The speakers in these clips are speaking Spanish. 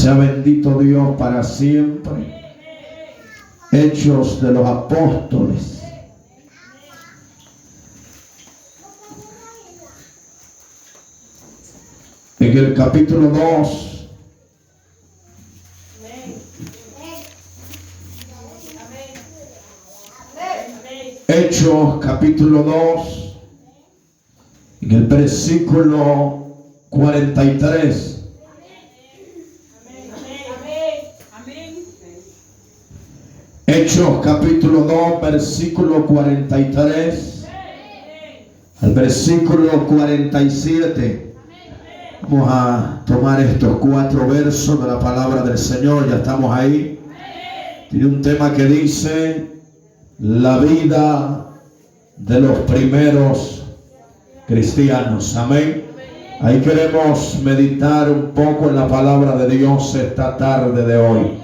Sea bendito Dios para siempre. Hechos de los Apóstoles. En el capítulo 2. Hechos capítulo 2. En el versículo 43. Hechos capítulo 2, versículo 43 al versículo 47. Vamos a tomar estos 4 versos de la palabra del Señor. Ya estamos ahí. Tiene un tema que dice: la vida de los primeros cristianos. Amén. Ahí queremos meditar un poco en la palabra de Dios esta tarde de hoy.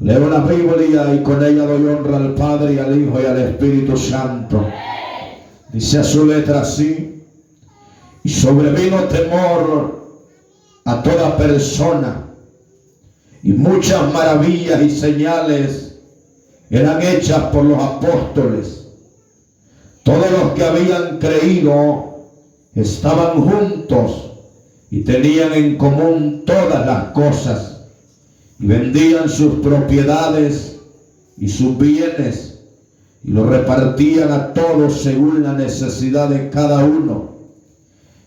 Leo la Biblia y con ella doy honra al Padre y al Hijo y al Espíritu Santo. Dice a su letra así: y sobrevino temor a toda persona, y muchas maravillas y señales eran hechas por los apóstoles. Todos los que habían creído estaban juntos y tenían en común todas las cosas, y vendían sus propiedades y sus bienes y los repartían a todos según la necesidad de cada uno.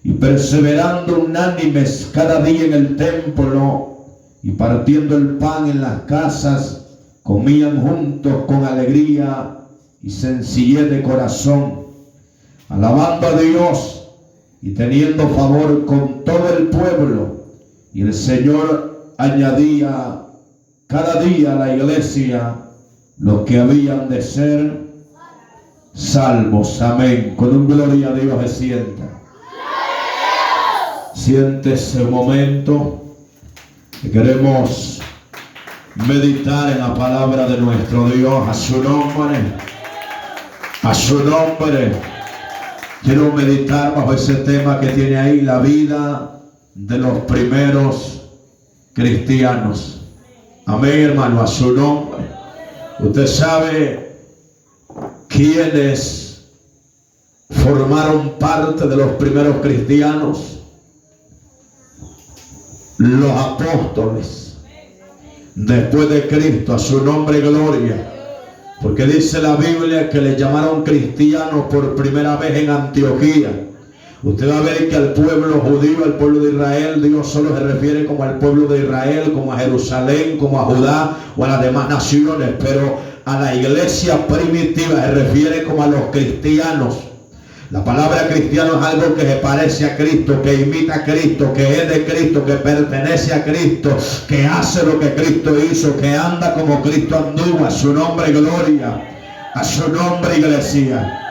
Y perseverando unánimes cada día en el templo y partiendo el pan en las casas, comían juntos con alegría y sencillez de corazón, alabando a Dios y teniendo favor con todo el pueblo. Y el Señor añadía cada día a la iglesia los que habían de ser salvos. Amén. Con un gloria a Dios se sienta. Siéntese un momento. Queremos meditar en la palabra de nuestro Dios. A su nombre. A su nombre. Quiero meditar bajo ese tema que tiene ahí: la vida de los primeros cristianos. Amén, hermano, a su nombre. Usted sabe quiénes formaron parte de los primeros cristianos. Los apóstoles, después de Cristo. A su nombre, gloria. Porque dice la Biblia que le llamaron cristianos por primera vez en Antioquía. Usted va a ver que al pueblo judío, al pueblo de Israel, Dios solo se refiere como al pueblo de Israel, como a Jerusalén, como a Judá o a las demás naciones. Pero a la iglesia primitiva se refiere como a los cristianos. La palabra cristiano es algo que se parece a Cristo, que imita a Cristo, que es de Cristo, que pertenece a Cristo, que hace lo que Cristo hizo, que anda como Cristo anduvo. A su nombre, gloria. A su nombre, iglesia.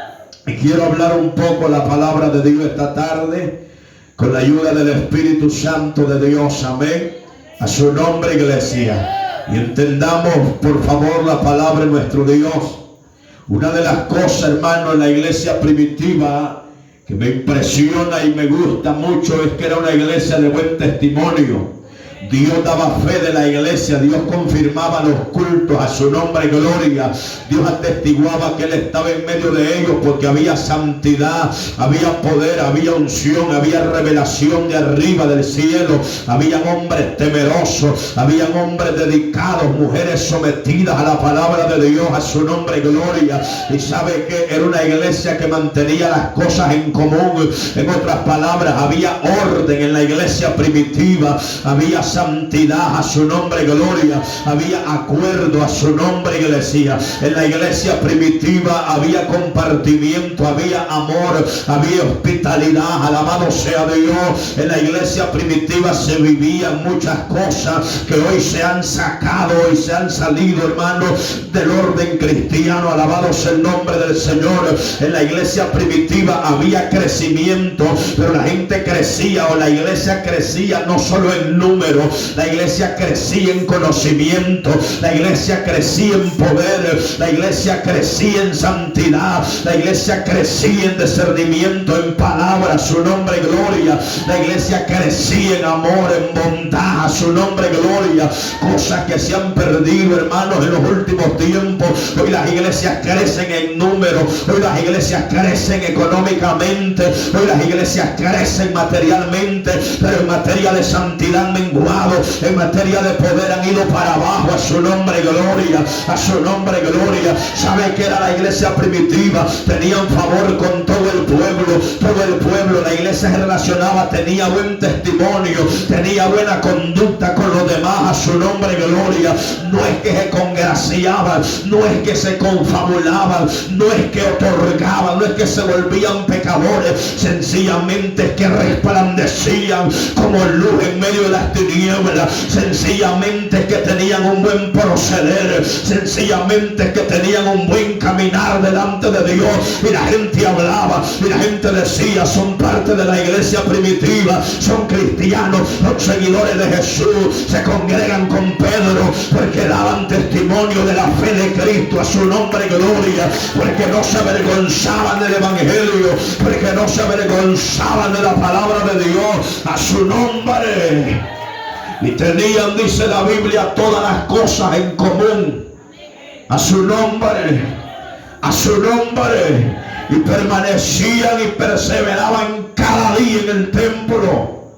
Y quiero hablar un poco la palabra de Dios esta tarde con la ayuda del Espíritu Santo de Dios. Amén. A su nombre, iglesia. Y entendamos, por favor, la palabra de nuestro Dios. Una de las cosas, hermano, en la iglesia primitiva que me impresiona y me gusta mucho es que era una iglesia de buen testimonio. Dios daba fe de la iglesia, Dios confirmaba los cultos. A su nombre, gloria. Dios atestiguaba que Él estaba en medio de ellos porque había santidad, había poder, había unción, había revelación de arriba del cielo. Habían hombres temerosos, habían hombres dedicados, mujeres sometidas a la palabra de Dios. A su nombre, gloria. Y sabe que era una iglesia que mantenía las cosas en común. En otras palabras, había orden en la iglesia primitiva, había santidad. A su nombre, gloria. Había acuerdo. A su nombre, iglesia. En la iglesia primitiva había compartimiento, había amor, había hospitalidad. Alabado sea Dios. En la iglesia primitiva se vivían muchas cosas que hoy se han sacado y se han salido, hermano, del orden cristiano. Alabado sea el nombre del Señor. En la iglesia primitiva había crecimiento, pero la gente crecía, o la iglesia crecía no solo en número, la iglesia crecía en conocimiento, la iglesia crecía en poder, la iglesia crecía en santidad, la iglesia crecía en discernimiento, en palabra, su nombre gloria. La iglesia crecía en amor, en bondad, su nombre gloria. Cosas que se han perdido, hermanos, en los últimos tiempos. Hoy las iglesias crecen en número, hoy las iglesias crecen económicamente, hoy las iglesias crecen materialmente, pero en materia de santidad han menguado, en materia de poder han ido para abajo. A su nombre gloria, a su nombre gloria. ¿Sabe qué era la iglesia primitiva? Tenían favor con todo el pueblo, la iglesia se relacionaba, tenía buen testimonio, tenía buena conducta con los demás. A su nombre gloria. No es que se congraciaban, no es que se confabulaban, no es que otorgaban, no es que se volvían pecadores, sencillamente es que resplandecían como luz en medio de las tinieblas, sencillamente es que tenían un buen proceder, sencillamente es que tenían un buen caminar delante de Dios. Y la gente hablaba y la gente decía: son parte de la iglesia primitiva, son cristianos, son seguidores de Jesús, se congregan con Pedro porque daban testimonio de la fe de Cristo. A su nombre gloria. Porque no se avergonzaban del evangelio, porque no se avergonzaban de la palabra de Dios. A su nombre. Y tenían, dice la Biblia, todas las cosas en común. A su nombre, a su nombre. Y permanecían y perseveraban cada día en el templo,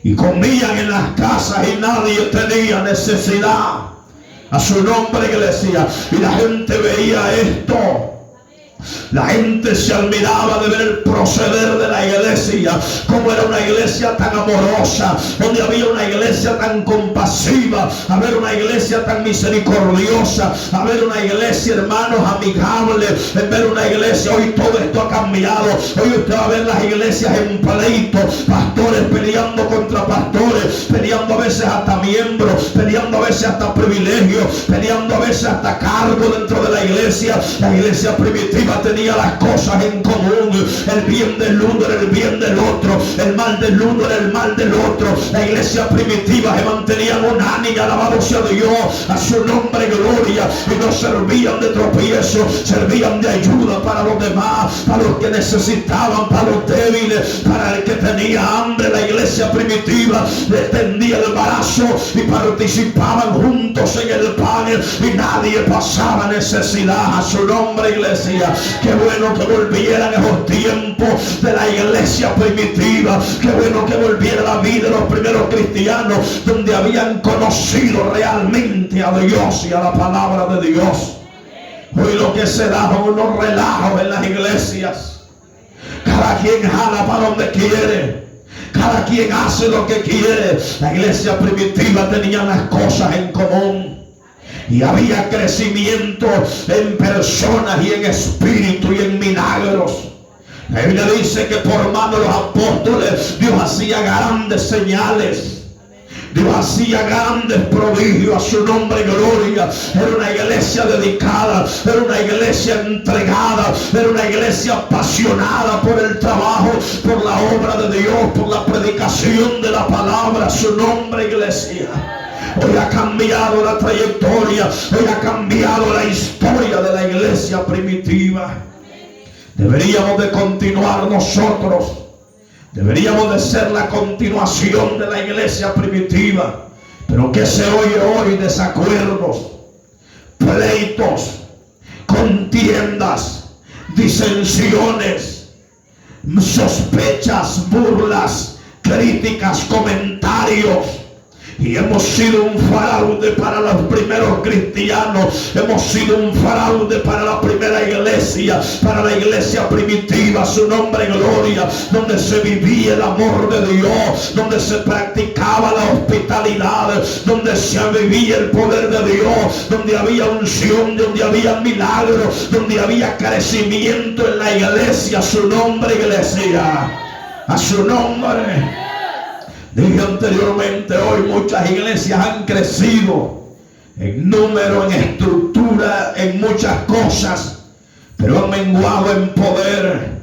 y comían en las casas, y nadie tenía necesidad. A su nombre, iglesia. Y la gente veía esto. La gente se admiraba de ver el proceder de la iglesia, como era una iglesia tan amorosa, donde había una iglesia tan compasiva, a ver una iglesia tan misericordiosa, a ver una iglesia, hermanos, amigable, en ver una iglesia. Hoy todo esto ha cambiado. Hoy usted va a ver las iglesias en pleito, pastores peleando contra pastores, peleando a veces hasta miembros, peleando a veces hasta privilegios, peleando a veces hasta cargo dentro de la iglesia. La iglesia primitiva tenía las cosas en común. El bien del uno era el bien del otro, el mal del uno era el mal del otro. La iglesia primitiva se mantenían unánime, alabado sea Dios, a su nombre gloria. Y no servían de tropiezo, servían de ayuda para los demás, para los que necesitaban, para los débiles, para el que tenía hambre. La iglesia primitiva le tendía el brazo y participaban juntos en el pan, y nadie pasaba necesidad. A su nombre, iglesia. Qué bueno que volvieran esos tiempos de la iglesia primitiva. Qué bueno que volviera la vida de los primeros cristianos, donde habían conocido realmente a Dios y a la palabra de Dios. Hoy lo que se da son unos relajos en las iglesias. Cada quien jala para donde quiere, cada quien hace lo que quiere. La iglesia primitiva tenía las cosas en común, y había crecimiento en personas y en espíritu y en milagros. La Biblia dice que por mano de los apóstoles Dios hacía grandes señales, Dios hacía grandes prodigios. A su nombre gloria. Era una iglesia dedicada, era una iglesia entregada, era una iglesia apasionada por el trabajo, por la obra de Dios, por la predicación de la palabra. A su nombre, iglesia. Hoy ha cambiado la trayectoria, hoy ha cambiado la historia de la iglesia primitiva. Deberíamos de continuar nosotros, deberíamos de ser la continuación de la iglesia primitiva. Pero ¿qué se oye hoy? Desacuerdos, pleitos, contiendas, disensiones, sospechas, burlas, críticas, comentarios. Y hemos sido un fraude para los primeros cristianos, hemos sido un fraude para la primera iglesia, para la iglesia primitiva. Su nombre gloria, donde se vivía el amor de Dios, donde se practicaba la hospitalidad, donde se vivía el poder de Dios, donde había unción, donde había milagros, donde había crecimiento en la iglesia. Su nombre, iglesia, a su nombre. Dije anteriormente, hoy muchas iglesias han crecido en número, en estructura, en muchas cosas, pero han menguado en poder.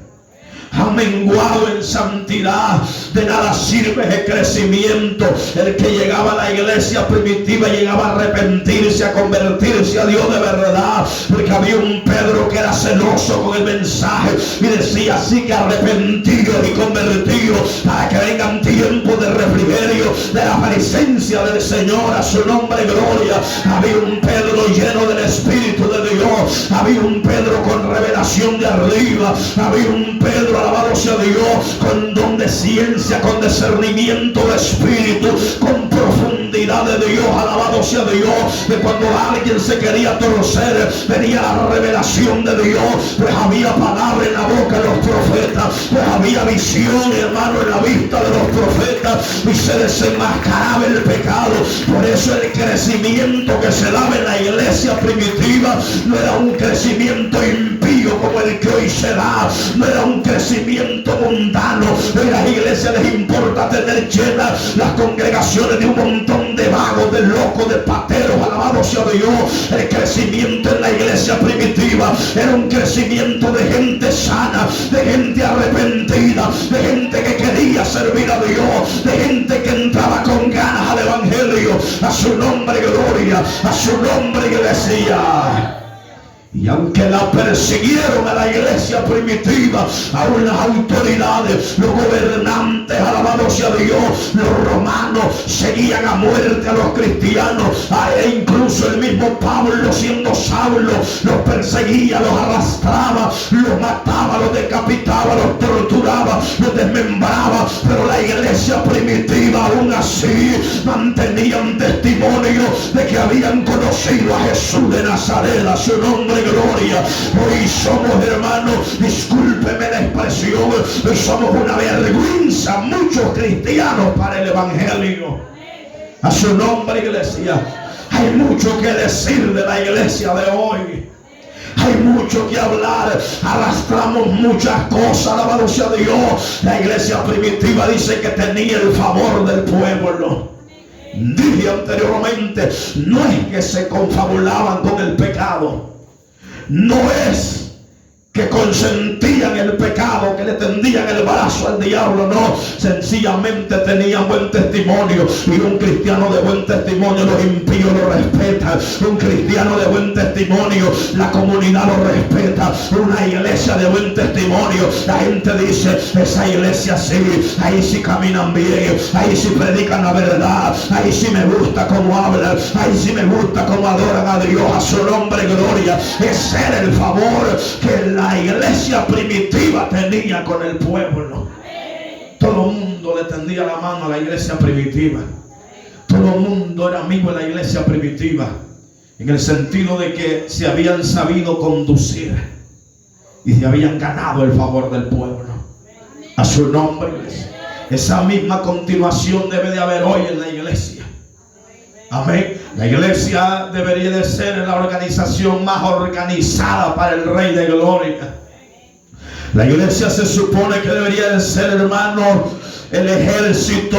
han menguado en santidad. De nada sirve ese crecimiento. El que llegaba a la iglesia primitiva llegaba a arrepentirse, a convertirse a Dios de verdad, porque había un Pedro que era celoso con el mensaje y decía: así que arrepentidos y convertidos para que vengan tiempos de refrigerio, de la presencia del Señor. A su nombre gloria. Había un Pedro lleno del Espíritu de Dios. Había un Pedro con revelación de arriba. Había un Pedro, alabado sea Dios, con don de ciencia, con discernimiento de espíritu, con profundidad de Dios. Alabado sea Dios. De cuando alguien se quería torcer, venía la revelación de Dios. Pues había palabra en la boca de los profetas. Pues había visión, hermano, en la vista de los profetas, y se desenmascaraba el pecado. Por eso el crecimiento que se daba en la iglesia primitiva no era un crecimiento impío como el que hoy se da. No era un crecimiento mundano. En las iglesias les importa tener llenas las congregaciones de un montón de vagos, de locos, de pateros. Alabado sea Dios. El crecimiento en la iglesia primitiva era un crecimiento de gente sana, de gente arrepentida, de gente que quería servir a Dios, de gente que entraba con ganas al evangelio. A su nombre gloria, a su nombre iglesia. Y aunque la persiguieron a la iglesia primitiva, aún las autoridades, los gobernantes, alabado sea Dios, los romanos seguían a muerte a los cristianos. E incluso el mismo Pablo, siendo Saulo, los perseguía, los arrastraba, los mataba, los decapitaba, los torturaba, los desmembraba. Pero la iglesia primitiva aún así mantenían testimonio de que habían conocido a Jesús de Nazaret. A su nombre gloria. Hoy somos, hermanos, discúlpeme la expresión, hoy somos una vergüenza muchos cristianos para el evangelio. A su nombre iglesia. Hay mucho que decir de la iglesia de hoy. Hay mucho que hablar, arrastramos muchas cosas, alabado sea Dios. La iglesia primitiva dice que tenía el favor del pueblo. Dije anteriormente, no es que se confabulaban con el pecado. No es que consentían el pecado, que le tendían el brazo al diablo. No, sencillamente tenían buen testimonio. Y un cristiano de buen testimonio, los impíos lo respetan. Un cristiano de buen testimonio, la comunidad lo respeta. Una iglesia de buen testimonio, la gente dice: esa iglesia sí, ahí sí caminan bien, ahí sí predican la verdad, ahí sí me gusta cómo hablan, ahí sí me gusta cómo adoran a Dios. A su nombre gloria. Ese era el favor que la iglesia primitiva tenía con el pueblo. Todo el mundo le tendía la mano a la iglesia primitiva. Todo el mundo era amigo de la iglesia primitiva, en el sentido de que se habían sabido conducir y se habían ganado el favor del pueblo. A su nombre iglesia. Esa misma continuación debe de haber hoy en la iglesia. Amén. La iglesia debería de ser la organización más organizada para el Rey de Gloria. La iglesia se supone que debería de ser, hermano, el ejército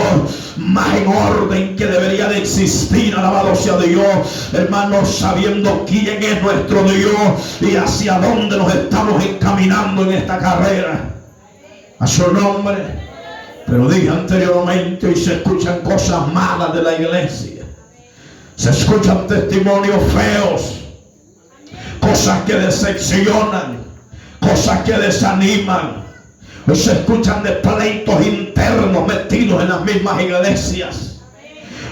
más en orden que debería de existir. Alabado sea Dios, hermanos, sabiendo quién es nuestro Dios y hacia dónde nos estamos encaminando en esta carrera. A su nombre. Pero dije anteriormente, y se escuchan cosas malas de la iglesia. Se escuchan testimonios feos, cosas que decepcionan, cosas que desaniman. Hoy se escuchan de pleitos internos metidos en las mismas iglesias.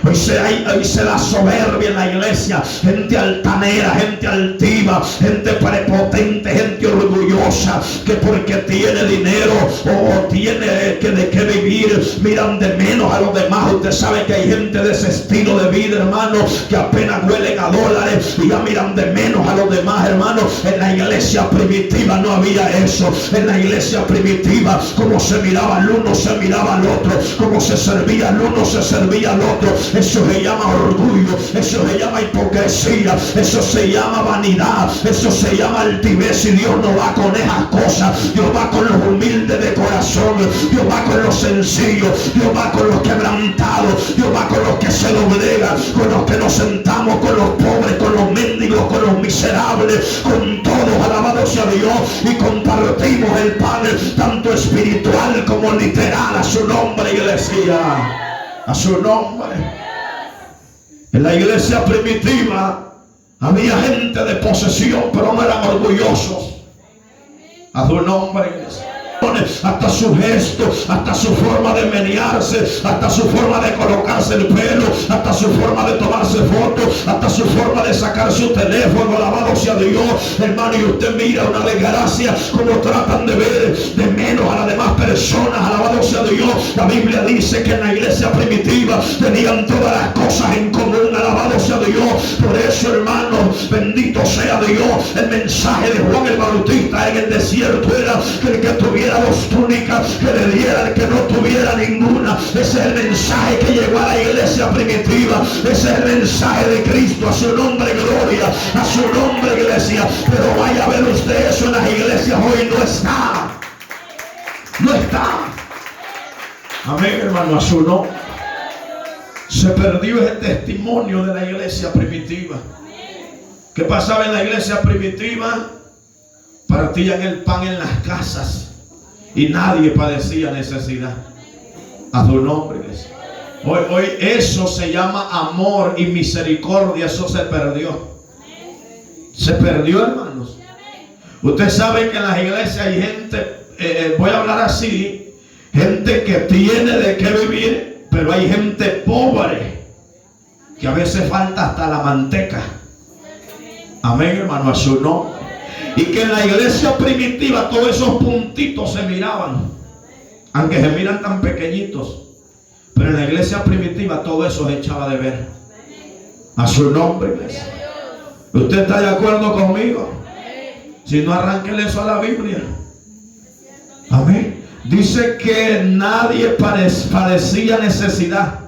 Hoy se da soberbia en la iglesia, gente altanera, gente altiva, gente prepotente, gente orgullosa, que porque tiene dinero o tiene de qué vivir, miran de menos a los demás. Usted sabe que hay gente de ese estilo de vida, hermano, que apenas huelen a dólares y ya miran de menos a los demás, hermano. En la iglesia primitiva no había eso. En la iglesia primitiva, como se miraba al uno, se miraba al otro, como se servía al uno, se servía al otro. eso se llama orgullo, eso se llama hipocresía, eso se llama vanidad, eso se llama altivez. Y Dios no va con esas cosas. Dios va con los humildes de corazón, Dios va con los sencillos, Dios va con los quebrantados, Dios va con los que se doblegan, con los que nos sentamos, con los pobres, con los mendigos, con los miserables, con todos, alabado sea Dios, y compartimos el pan tanto espiritual como literal. A su nombre, iglesia, a su nombre. En la iglesia primitiva había gente de posesión, pero no eran orgullosos. A su nombre, iglesia. Hasta su gesto, hasta su forma de menearse, hasta su forma de colocarse el pelo, hasta su forma de tomarse fotos, hasta su forma de sacar su teléfono, alabado sea Dios, hermano. Y usted mira una desgracia como tratan de ver de menos a las demás personas, alabado sea Dios. La Biblia dice que en la iglesia primitiva tenían todas las cosas en común, alabado sea Dios. Por eso, hermano, bendito sea Dios. El mensaje de Juan el Bautista en el desierto era que el que tuviera dos túnicas, que le diera al que no tuviera ninguna. Ese es el mensaje que llegó a la iglesia primitiva. Ese es el mensaje de Cristo. A su nombre, gloria, a su nombre, iglesia. Pero vaya a ver usted, eso en las iglesias hoy no está. No está. Amén, hermano, a su nombre. Se perdió ese testimonio de la iglesia primitiva. ¿Qué pasaba en la iglesia primitiva? Partían el pan en las casas y nadie padecía necesidad. A su nombre, iglesia. Hoy eso se llama amor y misericordia. Eso se perdió. Se perdió, hermanos. Usted sabe que en las iglesias hay gente, voy a hablar así, gente que tiene de qué vivir, pero hay gente pobre que a veces falta hasta la manteca. Amén, hermano, a su nombre. Y que en la iglesia primitiva todos esos puntitos se miraban, aunque se miran tan pequeñitos, pero en la iglesia primitiva todo eso se echaba de ver. A su nombre, iglesia. ¿Usted está de acuerdo conmigo? Si no, arránquele eso a la Biblia. Amén. Dice que nadie padecía necesidad,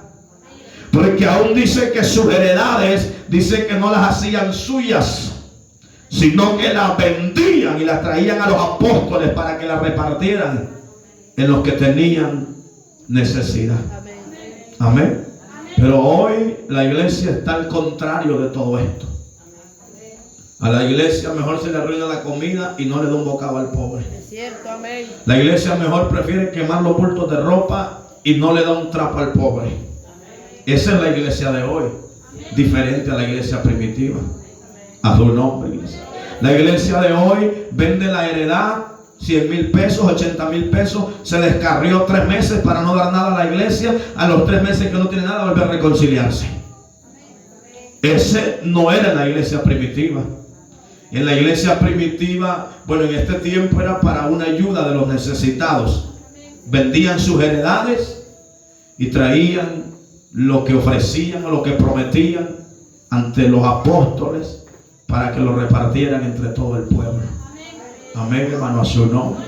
porque aún dice que sus heredades, dice que no las hacían suyas, sino que las vendían y las traían a los apóstoles para que las repartieran en los que tenían necesidad. Amén. Pero hoy la iglesia está al contrario de todo esto. A la iglesia mejor se le arruina la comida y no le da un bocado al pobre. Es cierto, amén. La iglesia mejor prefiere quemar los bultos de ropa y no le da un trapo al pobre. Esa es la iglesia de hoy, diferente a la iglesia primitiva. A su nombre, iglesia. La iglesia de hoy vende la heredad, 100,000 pesos, 80,000 pesos, se descarrió 3 meses para no dar nada a la iglesia. A los 3 meses que no tiene nada, vuelve a reconciliarse. Ese no era la iglesia primitiva. En la iglesia primitiva, bueno, en este tiempo era para una ayuda de los necesitados. Vendían sus heredades y traían lo que ofrecían o lo que prometían ante los apóstoles para que lo repartieran entre todo el pueblo. Amén, hermano, a su nombre.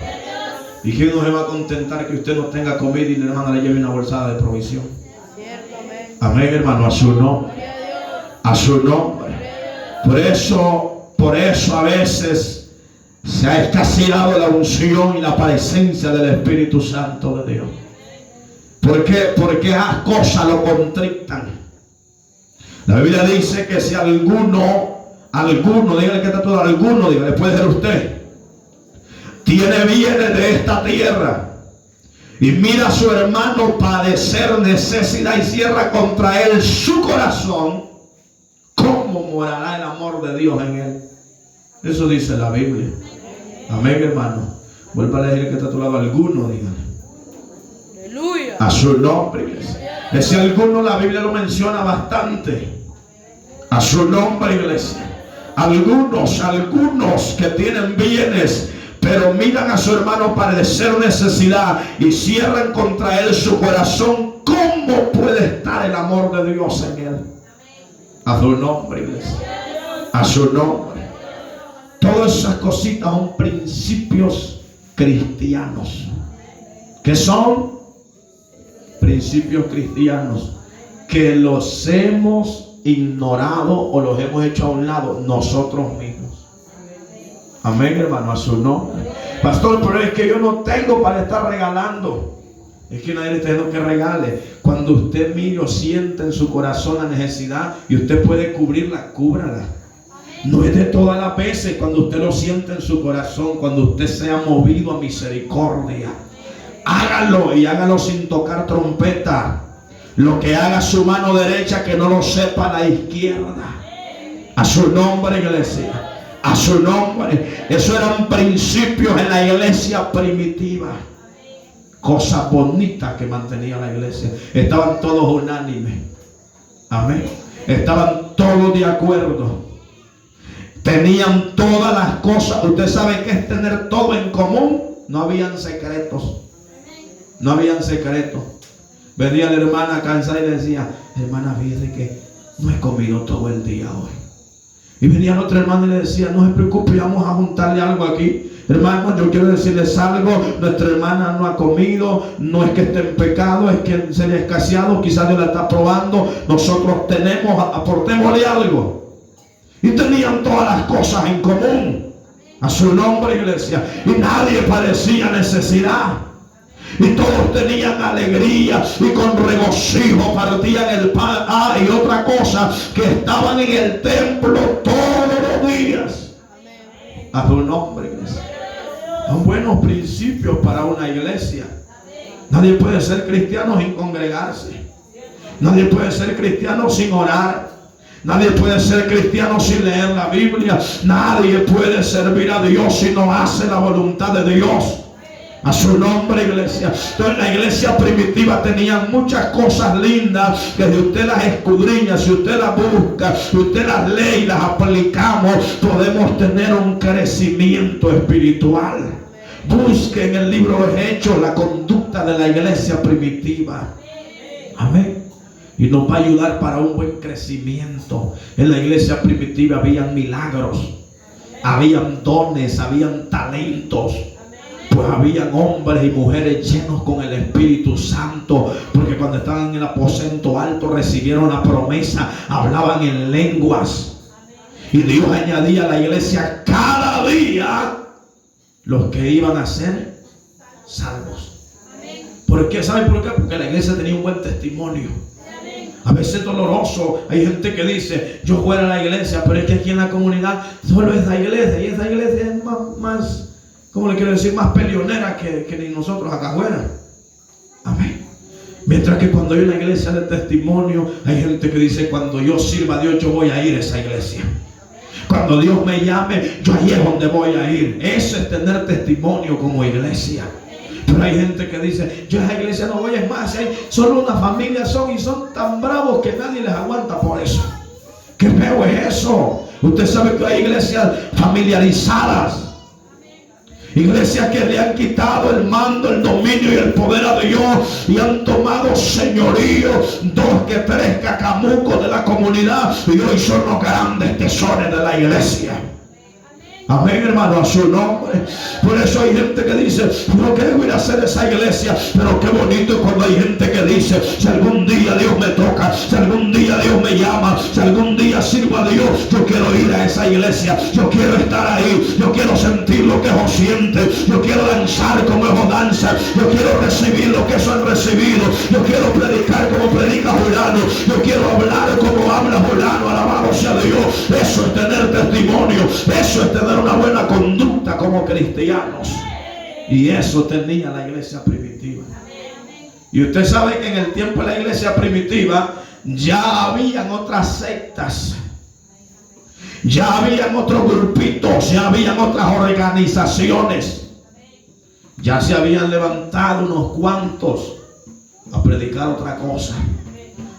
¿Y quién no se va a contentar que usted no tenga comida y la hermana le lleve una bolsada de provisión? Amén, hermano, a su nombre. A su nombre. Por eso a veces se ha escaseado la unción y la presencia del Espíritu Santo de Dios. ¿Por qué? Porque esas cosas lo contrictan. La Biblia dice que si alguno, dígale que está todo, alguno, dígale, puede ser usted, tiene bienes de esta tierra y mira a su hermano padecer necesidad y cierra contra él su corazón, ¿cómo morará el amor de Dios en él? Eso dice la Biblia. Amén, hermano. Vuelva a leer que está a tu lado, alguno, dígale. Aleluya. A su nombre, iglesia. Ese alguno la Biblia lo menciona bastante. A su nombre, iglesia. Algunos que tienen bienes, pero miran a su hermano padecer necesidad y cierran contra él su corazón. ¿Cómo puede estar el amor de Dios en él? A su nombre, iglesia. A su nombre. Todas esas cositas son principios cristianos. ¿Qué son? Principios cristianos. que los hemos ignorado o los hemos hecho a un lado nosotros mismos. Amén, hermano, a su nombre. Pastor, pero es que yo no tengo para estar regalando. Es que nadie le está diciendo que regale. Cuando usted mire o siente en su corazón la necesidad y usted puede cubrirla, cúbrala. No es de todas las veces. Cuando usted lo siente en su corazón, cuando usted sea movido a misericordia, hágalo, y hágalo sin tocar trompeta. Lo que haga su mano derecha, que no lo sepa la izquierda. A su nombre, iglesia. A su nombre. Eso eran principios en la iglesia primitiva. Cosas bonitas que mantenía la iglesia. Estaban todos unánimes. Amén. Estaban todos de acuerdo. Tenían todas las cosas. Usted sabe qué es tener todo en común. No habían secretos. No habían secretos. Venía la hermana cansada y le decía: hermana, fíjese que no he comido todo el día hoy. Y venía la otra hermana y le decía: no se preocupe, vamos a juntarle algo aquí. Hermano, yo quiero decirles algo. Nuestra hermana no ha comido. No es que esté en pecado, es que se le ha escaseado. Quizás Dios la está probando. Nosotros tenemos, aportémosle algo. Y tenían todas las cosas en común. A su nombre, iglesia. Y nadie padecía necesidad. Y todos tenían alegría y con regocijo partían el pan. Y otra cosa, que estaban en el templo todos los días. A su nombre, iglesia. Son buenos principios para una iglesia. Nadie puede ser cristiano sin congregarse. Nadie puede ser cristiano sin orar. Nadie puede ser cristiano sin leer la Biblia. Nadie puede servir a Dios si no hace la voluntad de Dios. A su nombre, iglesia. Entonces, la iglesia primitiva tenía muchas cosas lindas que si usted las escudriña, si usted las busca, si usted las lee y las aplicamos, podemos tener un crecimiento espiritual. Busque en el libro de Hechos la conducta de la iglesia primitiva. Amén. Y nos va a ayudar para un buen crecimiento. En la iglesia primitiva habían milagros, habían dones, habían talentos. Pues habían hombres y mujeres llenos con el Espíritu Santo, porque cuando estaban en el aposento alto recibieron la promesa, hablaban en lenguas, y Dios añadía a la iglesia cada día los que iban a ser salvos. ¿Por qué? ¿Saben por qué? Porque la iglesia tenía un buen testimonio. A veces es doloroso. Hay gente que dice: yo fuera a la iglesia, pero es que aquí en la comunidad solo es la iglesia, y esa iglesia es más ¿cómo le quiero decir? Más peleonera que ni nosotros acá afuera. Amén. Mientras que cuando hay una iglesia de testimonio, hay gente que dice: cuando yo sirva a Dios, yo voy a ir a esa iglesia. Cuando Dios me llame, yo ahí es donde voy a ir. Eso es tener testimonio como iglesia. Pero hay gente que dice: yo a esa iglesia no voy. Es más, hay solo una familia son y son tan bravos que nadie les aguanta por eso. ¿Qué feo es eso? Usted sabe que hay iglesias familiarizadas. Iglesias que le han quitado el mando, el dominio y el poder a Dios y han tomado señorío, 2 que 3 cacamucos de la comunidad, y hoy son los grandes tesoros de la iglesia. Amén, hermano, a su nombre. Por eso hay gente que dice: no quiero ir a hacer esa iglesia. Pero qué bonito cuando hay gente que dice: si algún día Dios me toca, si algún día Dios me llama, si algún día sirvo a Dios, yo quiero ir a esa iglesia, yo quiero estar ahí, yo quiero sentir lo que ellos sienten, yo quiero danzar como ellos danzan, yo quiero recibir lo que ellos han recibido, yo quiero predicar como predica fulano, yo quiero hablar como habla fulano. Alabado sea Dios. Eso es tener testimonio, eso es tener una buena conducta como cristianos. Y eso tenía la iglesia primitiva. Y usted sabe que en el tiempo de la iglesia primitiva ya habían otras sectas, ya habían otros grupitos, ya habían otras organizaciones, ya se habían levantado unos cuantos a predicar otra cosa.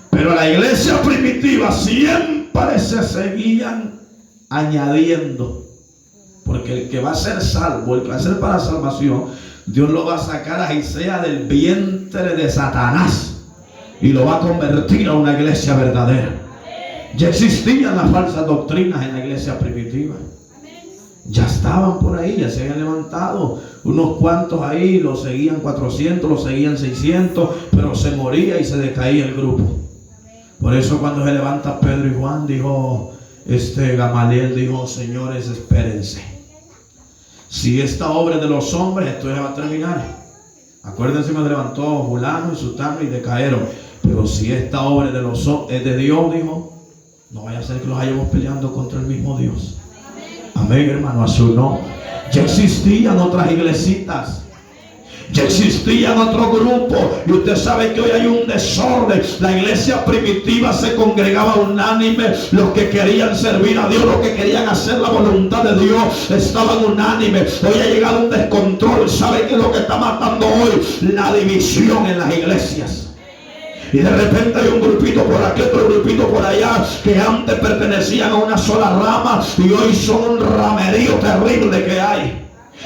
Pero la iglesia primitiva siempre se seguían añadiendo. Porque el que va a ser salvo, el que va a ser para salvación, Dios lo va a sacar a Isaías del vientre de Satanás y lo va a convertir a una iglesia verdadera. Ya existían las falsas doctrinas en la iglesia primitiva. Ya estaban por ahí, ya se habían levantado unos cuantos ahí, los seguían 400, los seguían 600, pero se moría y se decaía el grupo. Por eso cuando se levanta Pedro y Juan, dijo Gamaliel, dijo: señores, espérense. Si esta obra es de los hombres, esto ya va a terminar. Acuérdense que se levantó fulano y sutano y decayeron. Pero si esta obra es de Dios, dijo, no vaya a ser que los hayamos peleando contra el mismo Dios. Amén, hermano, a su nombre. Ya existían otras iglesitas, ya existían otros grupos, y usted sabe que hoy hay un desorden. La iglesia primitiva se congregaba unánime. Los que querían servir a Dios, los que querían hacer la voluntad de Dios, estaban unánimes. Hoy ha llegado un descontrol. ¿Sabe qué es lo que está matando hoy? La división en las iglesias. Y de repente hay un grupito por aquí, otro grupito por allá, que antes pertenecían a una sola rama y hoy son un ramerío terrible que hay.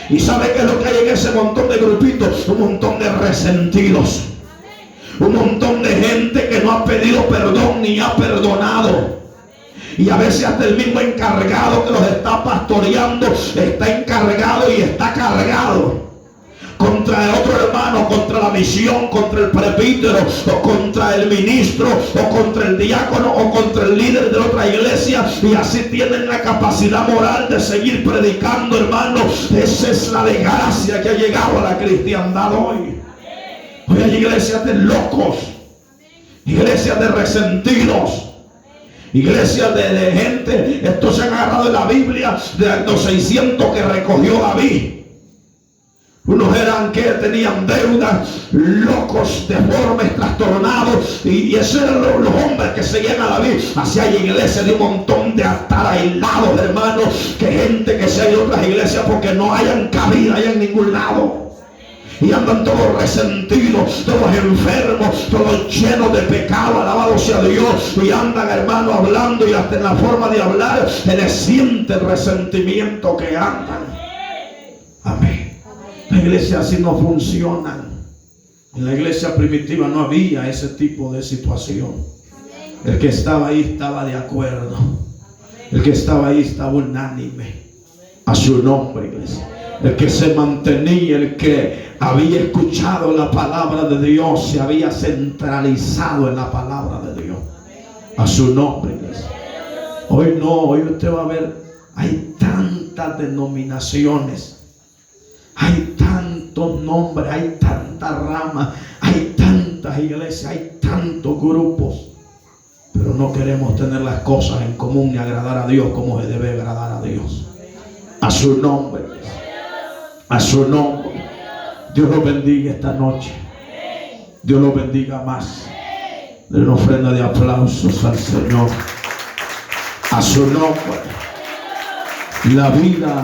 ¿Y sabe qué es lo que hay en ese montón de grupitos? Un montón de resentidos, un montón de gente que no ha pedido perdón ni ha perdonado. Y a veces hasta el mismo encargado que los está pastoreando está encargado y está cargado contra el otro hermano, contra la misión, contra el presbítero, o contra el ministro, o contra el diácono, o contra el líder de otra iglesia, y así tienen la capacidad moral de seguir predicando, hermano. Esa es la desgracia que ha llegado a la cristiandad hoy. Hoy hay iglesias de locos, iglesias de resentidos, iglesias de gente. Estos se han agarrado de la Biblia de los 600 que recogió David. Unos eran que tenían deudas, locos, deformes, trastornados, y esos eran los hombres que seguían a David. Así hay iglesias de un montón de estar aislados, hermanos, que gente que se ha ido a otras iglesias porque no hayan cabida allá en ningún lado. Y andan todos resentidos, todos enfermos, todos llenos de pecado, alabado sea Dios. Y andan, hermano, hablando, y hasta en la forma de hablar se les siente el resentimiento que andan. Amén. Las iglesias así no funcionan. En la iglesia primitiva no había ese tipo de situación. El que estaba ahí estaba de acuerdo. El que estaba ahí estaba unánime. A su nombre, iglesia. El que se mantenía, el que había escuchado la palabra de Dios, se había centralizado en la palabra de Dios. A su nombre, iglesia. Hoy no, hoy usted va a ver, hay tantas denominaciones, hay tantos nombres, hay tantas ramas, hay tantas iglesias, hay tantos grupos, pero no queremos tener las cosas en común ni agradar a Dios como se debe agradar a Dios. A su nombre, a su nombre. Dios los bendiga esta noche. Dios los bendiga más. Den una ofrenda de aplausos al Señor. A su nombre. La vida